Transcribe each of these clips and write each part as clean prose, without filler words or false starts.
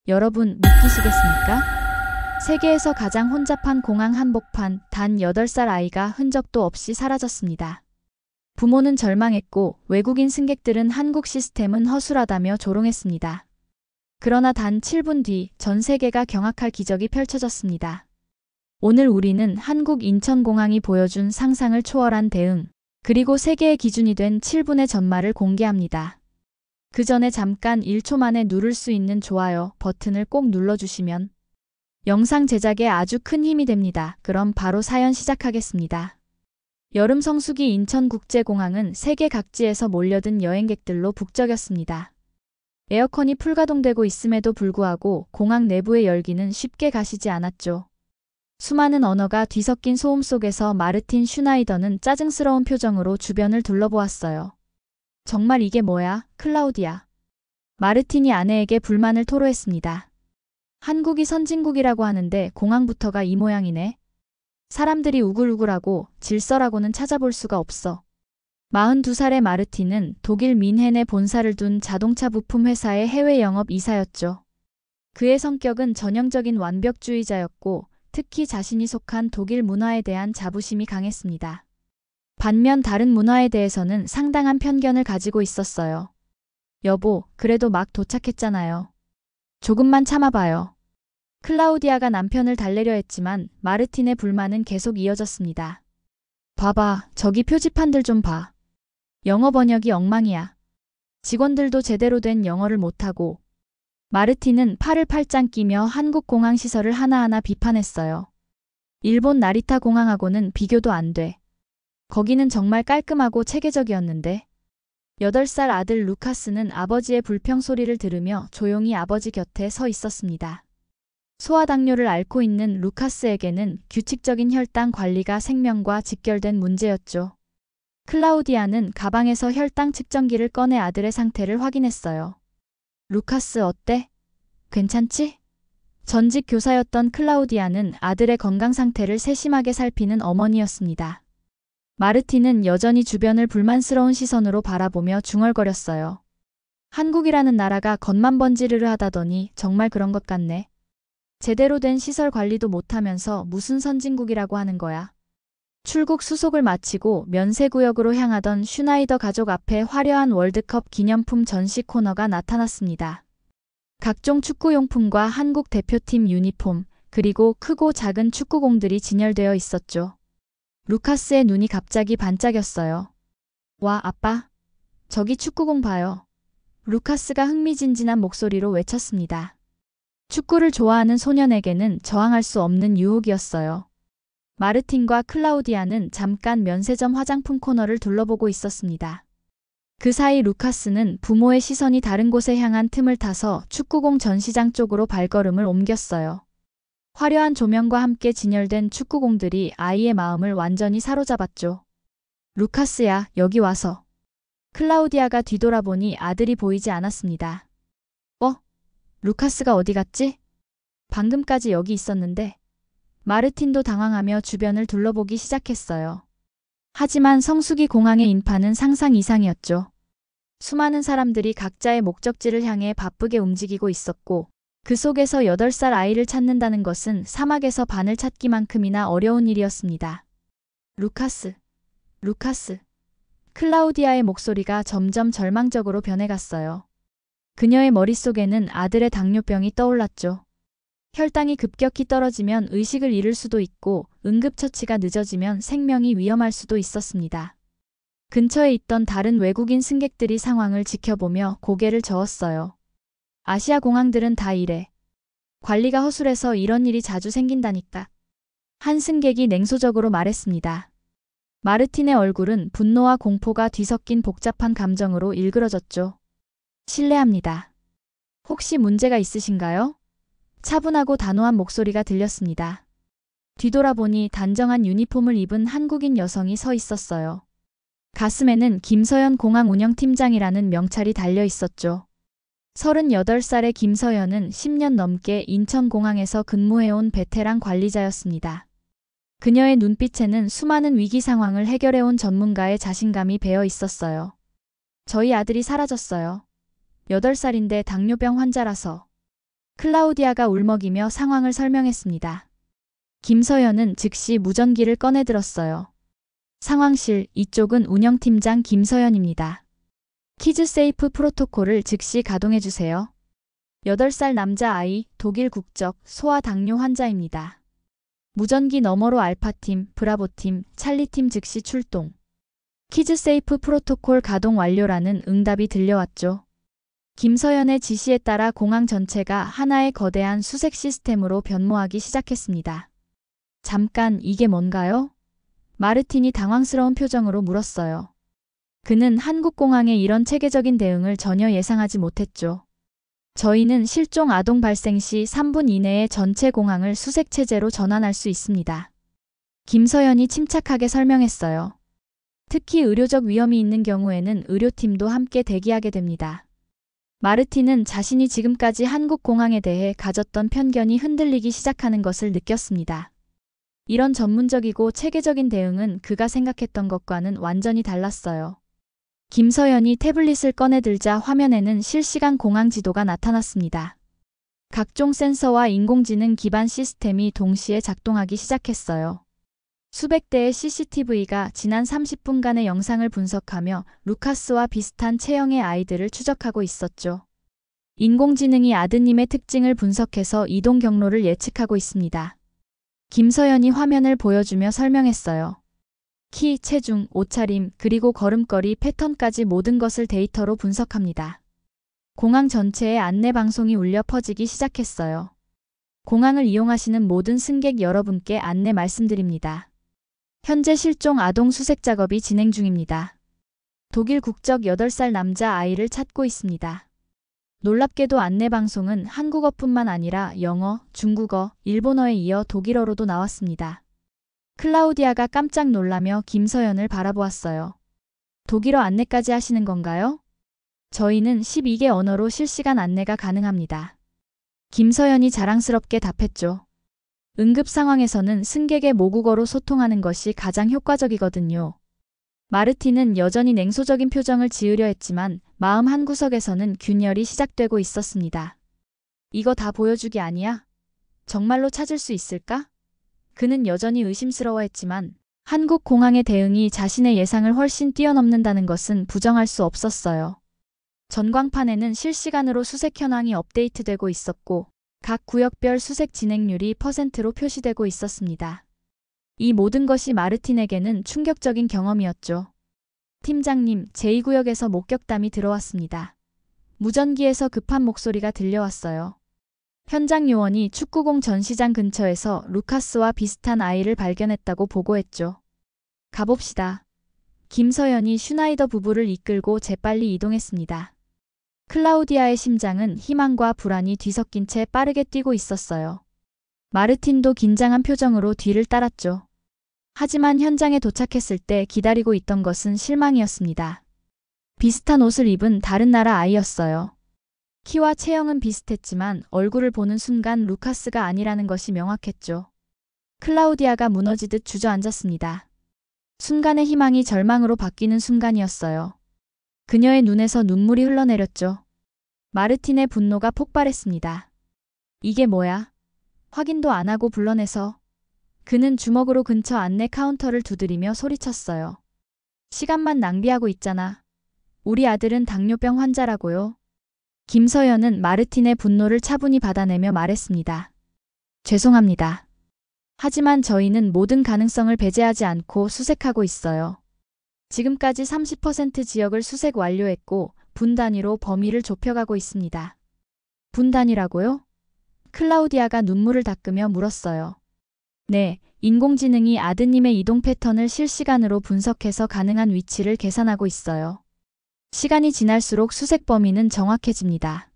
여러분 믿기시겠습니까? 세계에서 가장 혼잡한 공항 한복판 단 8살 아이가 흔적도 없이 사라졌습니다. 부모는 절망했고 외국인 승객들은 한국 시스템은 허술하다며 조롱했습니다. 그러나 단 7분 뒤 전 세계가 경악할 기적이 펼쳐졌습니다. 오늘 우리는 한국 인천공항이 보여준 상상을 초월한 대응, 그리고 세계의 기준이 된 7분의 전말을 공개합니다. 그 전에 잠깐 1초 만에 누를 수 있는 좋아요 버튼을 꼭 눌러주시면 영상 제작에 아주 큰 힘이 됩니다. 그럼 바로 사연 시작하겠습니다. 여름 성수기 인천국제공항은 세계 각지에서 몰려든 여행객들로 북적였습니다. 에어컨이 풀가동되고 있음에도 불구하고 공항 내부의 열기는 쉽게 가시지 않았죠. 수많은 언어가 뒤섞인 소음 속에서 마르틴 슈나이더는 짜증스러운 표정으로 주변을 둘러보았어요. 정말 이게 뭐야, 클라우디아. 마르틴이 아내에게 불만을 토로했습니다. 한국이 선진국이라고 하는데 공항부터가 이 모양이네. 사람들이 우글우글하고 질서라고는 찾아볼 수가 없어. 42살의 마르틴은 독일 민헨에 본사를 둔 자동차 부품 회사의 해외 영업 이사였죠. 그의 성격은 전형적인 완벽주의자였고 특히 자신이 속한 독일 문화에 대한 자부심이 강했습니다. 반면 다른 문화에 대해서는 상당한 편견을 가지고 있었어요. 여보, 그래도 막 도착했잖아요. 조금만 참아봐요. 클라우디아가 남편을 달래려 했지만 마르틴의 불만은 계속 이어졌습니다. 봐봐, 저기 표지판들 좀 봐. 영어 번역이 엉망이야. 직원들도 제대로 된 영어를 못하고. 마르틴은 팔을 팔짱 끼며 한국 공항 시설을 하나하나 비판했어요. 일본 나리타 공항하고는 비교도 안 돼. 거기는 정말 깔끔하고 체계적이었는데. 8살 아들 루카스는 아버지의 불평 소리를 들으며 조용히 아버지 곁에 서 있었습니다. 소아당뇨를 앓고 있는 루카스에게는 규칙적인 혈당 관리가 생명과 직결된 문제였죠. 클라우디아는 가방에서 혈당 측정기를 꺼내 아들의 상태를 확인했어요. 루카스 어때? 괜찮지? 전직 교사였던 클라우디아는 아들의 건강 상태를 세심하게 살피는 어머니였습니다. 마르틴은 여전히 주변을 불만스러운 시선으로 바라보며 중얼거렸어요. 한국이라는 나라가 겉만 번지르르 하다더니 정말 그런 것 같네. 제대로 된 시설 관리도 못하면서 무슨 선진국이라고 하는 거야. 출국 수속을 마치고 면세구역으로 향하던 슈나이더 가족 앞에 화려한 월드컵 기념품 전시 코너가 나타났습니다. 각종 축구용품과 한국 대표팀 유니폼, 그리고 크고 작은 축구공들이 진열되어 있었죠. 루카스의 눈이 갑자기 반짝였어요. 와, 아빠. 저기 축구공 봐요. 루카스가 흥미진진한 목소리로 외쳤습니다. 축구를 좋아하는 소년에게는 저항할 수 없는 유혹이었어요. 마르틴과 클라우디아는 잠깐 면세점 화장품 코너를 둘러보고 있었습니다. 그 사이 루카스는 부모의 시선이 다른 곳에 향한 틈을 타서 축구공 전시장 쪽으로 발걸음을 옮겼어요. 화려한 조명과 함께 진열된 축구공들이 아이의 마음을 완전히 사로잡았죠. 루카스야, 여기 와서. 클라우디아가 뒤돌아보니 아들이 보이지 않았습니다. 루카스가 어디 갔지? 방금까지 여기 있었는데. 마르틴도 당황하며 주변을 둘러보기 시작했어요. 하지만 성수기 공항의 인파는 상상 이상이었죠. 수많은 사람들이 각자의 목적지를 향해 바쁘게 움직이고 있었고 그 속에서 8살 아이를 찾는다는 것은 사막에서 바늘 찾기만큼이나 어려운 일이었습니다. 루카스. 클라우디아의 목소리가 점점 절망적으로 변해갔어요. 그녀의 머릿속에는 아들의 당뇨병이 떠올랐죠. 혈당이 급격히 떨어지면 의식을 잃을 수도 있고 응급처치가 늦어지면 생명이 위험할 수도 있었습니다. 근처에 있던 다른 외국인 승객들이 상황을 지켜보며 고개를 저었어요. 아시아 공항들은 다 이래. 관리가 허술해서 이런 일이 자주 생긴다니까. 한 승객이 냉소적으로 말했습니다. 마르틴의 얼굴은 분노와 공포가 뒤섞인 복잡한 감정으로 일그러졌죠. 실례합니다. 혹시 문제가 있으신가요? 차분하고 단호한 목소리가 들렸습니다. 뒤돌아보니 단정한 유니폼을 입은 한국인 여성이 서 있었어요. 가슴에는 김서연 공항 운영팀장이라는 명찰이 달려 있었죠. 38살의 김서연은 10년 넘게 인천공항에서 근무해온 베테랑 관리자였습니다. 그녀의 눈빛에는 수많은 위기 상황을 해결해온 전문가의 자신감이 배어 있었어요. 저희 아들이 사라졌어요. 8살인데 당뇨병 환자라서. 클라우디아가 울먹이며 상황을 설명했습니다. 김서연은 즉시 무전기를 꺼내들었어요. 상황실, 이쪽은 운영팀장 김서연입니다. 키즈세이프 프로토콜을 즉시 가동해주세요. 8살 남자아이, 독일 국적, 소아당뇨 환자입니다. 무전기 너머로 알파팀, 브라보팀, 찰리팀 즉시 출동. 키즈세이프 프로토콜 가동 완료라는 응답이 들려왔죠. 김서연의 지시에 따라 공항 전체가 하나의 거대한 수색 시스템으로 변모하기 시작했습니다. 잠깐, 이게 뭔가요? 마르틴이 당황스러운 표정으로 물었어요. 그는 한국공항의 이런 체계적인 대응을 전혀 예상하지 못했죠. 저희는 실종 아동 발생 시 3분 이내에 전체 공항을 수색체제로 전환할 수 있습니다. 김서연이 침착하게 설명했어요. 특히 의료적 위험이 있는 경우에는 의료팀도 함께 대기하게 됩니다. 마르틴은 자신이 지금까지 한국공항에 대해 가졌던 편견이 흔들리기 시작하는 것을 느꼈습니다. 이런 전문적이고 체계적인 대응은 그가 생각했던 것과는 완전히 달랐어요. 김서연이 태블릿을 꺼내들자 화면에는 실시간 공항 지도가 나타났습니다. 각종 센서와 인공지능 기반 시스템이 동시에 작동하기 시작했어요. 수백 대의 CCTV가 지난 30분간의 영상을 분석하며 루카스와 비슷한 체형의 아이들을 추적하고 있었죠. 인공지능이 아드님의 특징을 분석해서 이동 경로를 예측하고 있습니다. 김서연이 화면을 보여주며 설명했어요. 키, 체중, 옷차림, 그리고 걸음걸이 패턴까지 모든 것을 데이터로 분석합니다. 공항 전체에 안내 방송이 울려 퍼지기 시작했어요. 공항을 이용하시는 모든 승객 여러분께 안내 말씀드립니다. 현재 실종 아동 수색 작업이 진행 중입니다. 독일 국적 8살 남자 아이를 찾고 있습니다. 놀랍게도 안내 방송은 한국어뿐만 아니라 영어, 중국어, 일본어에 이어 독일어로도 나왔습니다. 클라우디아가 깜짝 놀라며 김서연을 바라보았어요. 독일어 안내까지 하시는 건가요? 저희는 12개 언어로 실시간 안내가 가능합니다. 김서연이 자랑스럽게 답했죠. 응급 상황에서는 승객의 모국어로 소통하는 것이 가장 효과적이거든요. 마르틴은 여전히 냉소적인 표정을 지으려 했지만 마음 한구석에서는 균열이 시작되고 있었습니다. 이거 다 보여주기 아니야? 정말로 찾을 수 있을까? 그는 여전히 의심스러워했지만 한국 공항의 대응이 자신의 예상을 훨씬 뛰어넘는다는 것은 부정할 수 없었어요. 전광판에는 실시간으로 수색 현황이 업데이트되고 있었고 각 구역별 수색 진행률이 %로 표시되고 있었습니다. 이 모든 것이 마르틴에게는 충격적인 경험이었죠. 팀장님, 제2구역에서 목격담이 들어왔습니다. 무전기에서 급한 목소리가 들려왔어요. 현장 요원이 축구공 전시장 근처에서 루카스와 비슷한 아이를 발견했다고 보고했죠. 가봅시다. 김서연이 슈나이더 부부를 이끌고 재빨리 이동했습니다. 클라우디아의 심장은 희망과 불안이 뒤섞인 채 빠르게 뛰고 있었어요. 마르틴도 긴장한 표정으로 뒤를 따랐죠. 하지만 현장에 도착했을 때 기다리고 있던 것은 실망이었습니다. 비슷한 옷을 입은 다른 나라 아이였어요. 키와 체형은 비슷했지만 얼굴을 보는 순간 루카스가 아니라는 것이 명확했죠. 클라우디아가 무너지듯 주저앉았습니다. 순간의 희망이 절망으로 바뀌는 순간이었어요. 그녀의 눈에서 눈물이 흘러내렸죠. 마르틴의 분노가 폭발했습니다. 이게 뭐야? 확인도 안 하고 불러내서. 그는 주먹으로 근처 안내 카운터를 두드리며 소리쳤어요. 시간만 낭비하고 있잖아. 우리 아들은 당뇨병 환자라고요. 김서연은 마르틴의 분노를 차분히 받아내며 말했습니다. 죄송합니다. 하지만 저희는 모든 가능성을 배제하지 않고 수색하고 있어요. 지금까지 30% 지역을 수색 완료했고 분 단위로 범위를 좁혀가고 있습니다. 분 단위라고요? 클라우디아가 눈물을 닦으며 물었어요. 네, 인공지능이 아드님의 이동 패턴을 실시간으로 분석해서 가능한 위치를 계산하고 있어요. 시간이 지날수록 수색 범위는 정확해집니다.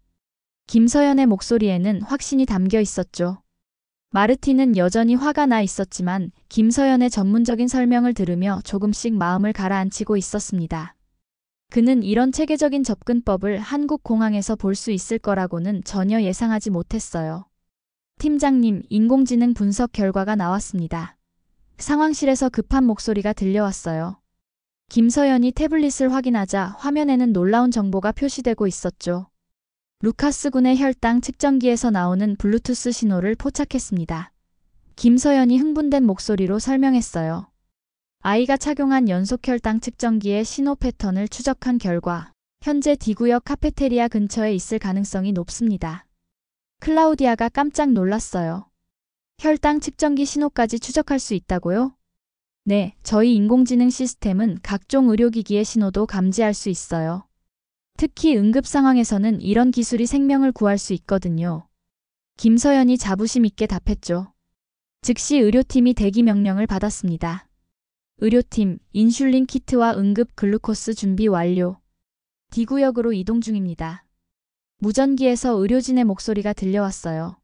김서연의 목소리에는 확신이 담겨 있었죠. 마르틴은 여전히 화가 나 있었지만 김서연의 전문적인 설명을 들으며 조금씩 마음을 가라앉히고 있었습니다. 그는 이런 체계적인 접근법을 한국 공항에서 볼 수 있을 거라고는 전혀 예상하지 못했어요. 팀장님, 인공지능 분석 결과가 나왔습니다. 상황실에서 급한 목소리가 들려왔어요. 김서연이 태블릿을 확인하자 화면에는 놀라운 정보가 표시되고 있었죠. 루카스 군의 혈당 측정기에서 나오는 블루투스 신호를 포착했습니다. 김서연이 흥분된 목소리로 설명했어요. 아이가 착용한 연속 혈당 측정기의 신호 패턴을 추적한 결과 현재 D구역 카페테리아 근처에 있을 가능성이 높습니다. 클라우디아가 깜짝 놀랐어요. 혈당 측정기 신호까지 추적할 수 있다고요? 네, 저희 인공지능 시스템은 각종 의료기기의 신호도 감지할 수 있어요. 특히 응급 상황에서는 이런 기술이 생명을 구할 수 있거든요. 김서연이 자부심 있게 답했죠. 즉시 의료팀이 대기 명령을 받았습니다. 의료팀, 인슐린 키트와 응급 글루코스 준비 완료. D구역으로 이동 중입니다. 무전기에서 의료진의 목소리가 들려왔어요.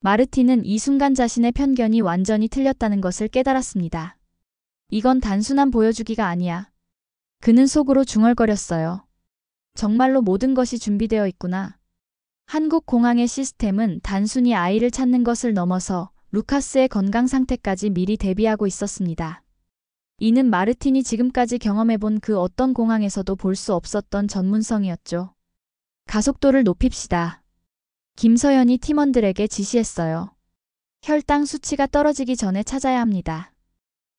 마르틴은 이 순간 자신의 편견이 완전히 틀렸다는 것을 깨달았습니다. 이건 단순한 보여주기가 아니야. 그는 속으로 중얼거렸어요. 정말로 모든 것이 준비되어 있구나. 한국 공항의 시스템은 단순히 아이를 찾는 것을 넘어서 루카스의 건강 상태까지 미리 대비하고 있었습니다. 이는 마르틴이 지금까지 경험해본 그 어떤 공항에서도 볼 수 없었던 전문성이었죠. 가속도를 높입시다. 김서연이 팀원들에게 지시했어요. 혈당 수치가 떨어지기 전에 찾아야 합니다.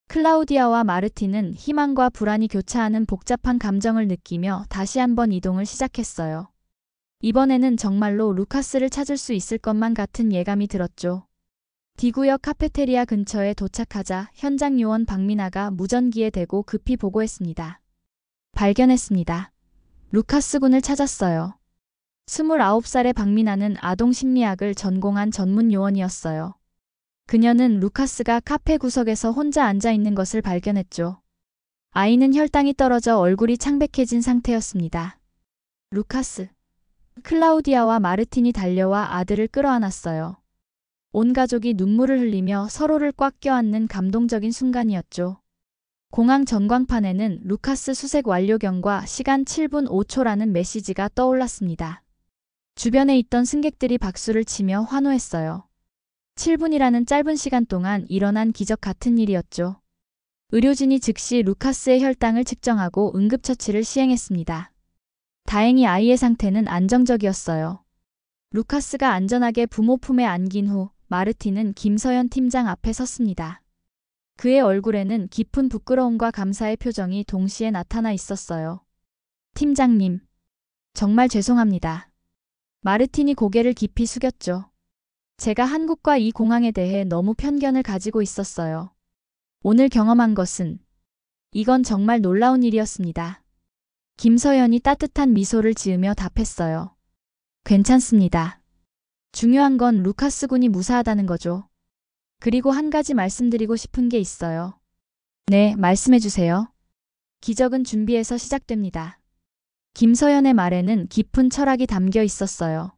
클라우디아와 마르틴은 희망과 불안이 교차하는 복잡한 감정을 느끼며 다시 한번 이동을 시작했어요. 이번에는 정말로 루카스를 찾을 수 있을 것만 같은 예감이 들었죠. D구역 카페테리아 근처에 도착하자 현장 요원 박민아가 무전기에 대고 급히 보고했습니다. 발견했습니다. 루카스 군을 찾았어요. 29살의 박민아는 아동심리학을 전공한 전문 요원이었어요. 그녀는 루카스가 카페 구석에서 혼자 앉아 있는 것을 발견했죠. 아이는 혈당이 떨어져 얼굴이 창백해진 상태였습니다. 루카스. 클라우디아와 마르틴이 달려와 아들을 끌어안았어요. 온 가족이 눈물을 흘리며 서로를 꽉 껴안는 감동적인 순간이었죠. 공항 전광판에는 루카스 수색 완료경과 시간 7분 5초라는 메시지가 떠올랐습니다. 주변에 있던 승객들이 박수를 치며 환호했어요. 7분이라는 짧은 시간 동안 일어난 기적 같은 일이었죠. 의료진이 즉시 루카스의 혈당을 측정하고 응급처치를 시행했습니다. 다행히 아이의 상태는 안정적이었어요. 루카스가 안전하게 부모 품에 안긴 후 마르틴은 김서연 팀장 앞에 섰습니다. 그의 얼굴에는 깊은 부끄러움과 감사의 표정이 동시에 나타나 있었어요. 팀장님, 정말 죄송합니다. 마르틴이 고개를 깊이 숙였죠. 제가 한국과 이 공항에 대해 너무 편견을 가지고 있었어요. 오늘 경험한 것은 이건 정말 놀라운 일이었습니다. 김서연이 따뜻한 미소를 지으며 답했어요. 괜찮습니다. 중요한 건 루카스 군이 무사하다는 거죠. 그리고 한 가지 말씀드리고 싶은 게 있어요. 네, 말씀해 주세요. 기적은 준비에서 시작됩니다. 김서연의 말에는 깊은 철학이 담겨 있었어요.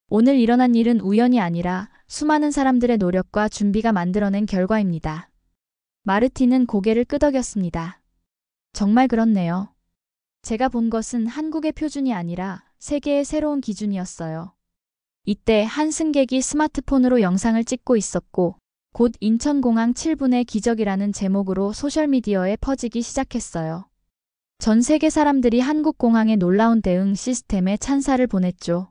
오늘 일어난 일은 우연이 아니라 수많은 사람들의 노력과 준비가 만들어낸 결과입니다. 마르틴은 고개를 끄덕였습니다. 정말 그렇네요. 제가 본 것은 한국의 표준이 아니라 세계의 새로운 기준이었어요. 이때 한 승객이 스마트폰으로 영상을 찍고 있었고 곧 인천공항 7분의 기적이라는 제목으로 소셜미디어에 퍼지기 시작했어요. 전 세계 사람들이 한국 공항의 놀라운 대응 시스템에 찬사를 보냈죠.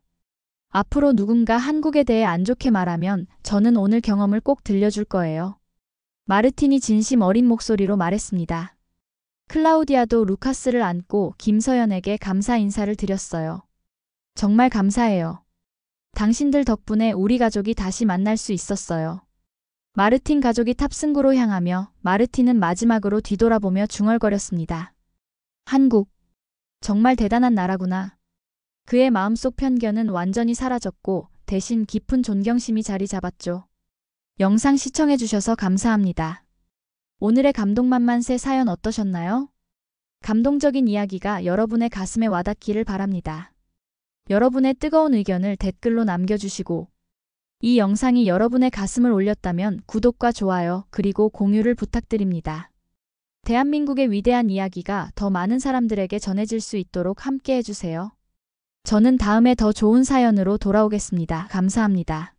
앞으로 누군가 한국에 대해 안 좋게 말하면 저는 오늘 경험을 꼭 들려줄 거예요. 마르틴이 진심 어린 목소리로 말했습니다. 클라우디아도 루카스를 안고 김서연에게 감사 인사를 드렸어요. 정말 감사해요. 당신들 덕분에 우리 가족이 다시 만날 수 있었어요. 마르틴 가족이 탑승구로 향하며 마르틴은 마지막으로 뒤돌아보며 중얼거렸습니다. 한국. 정말 대단한 나라구나. 그의 마음속 편견은 완전히 사라졌고 대신 깊은 존경심이 자리 잡았죠. 영상 시청해주셔서 감사합니다. 오늘의 감동만만세 사연 어떠셨나요? 감동적인 이야기가 여러분의 가슴에 와닿기를 바랍니다. 여러분의 뜨거운 의견을 댓글로 남겨주시고 이 영상이 여러분의 가슴을 울렸다면 구독과 좋아요 그리고 공유를 부탁드립니다. 대한민국의 위대한 이야기가 더 많은 사람들에게 전해질 수 있도록 함께 해주세요. 저는 다음에 더 좋은 사연으로 돌아오겠습니다. 감사합니다.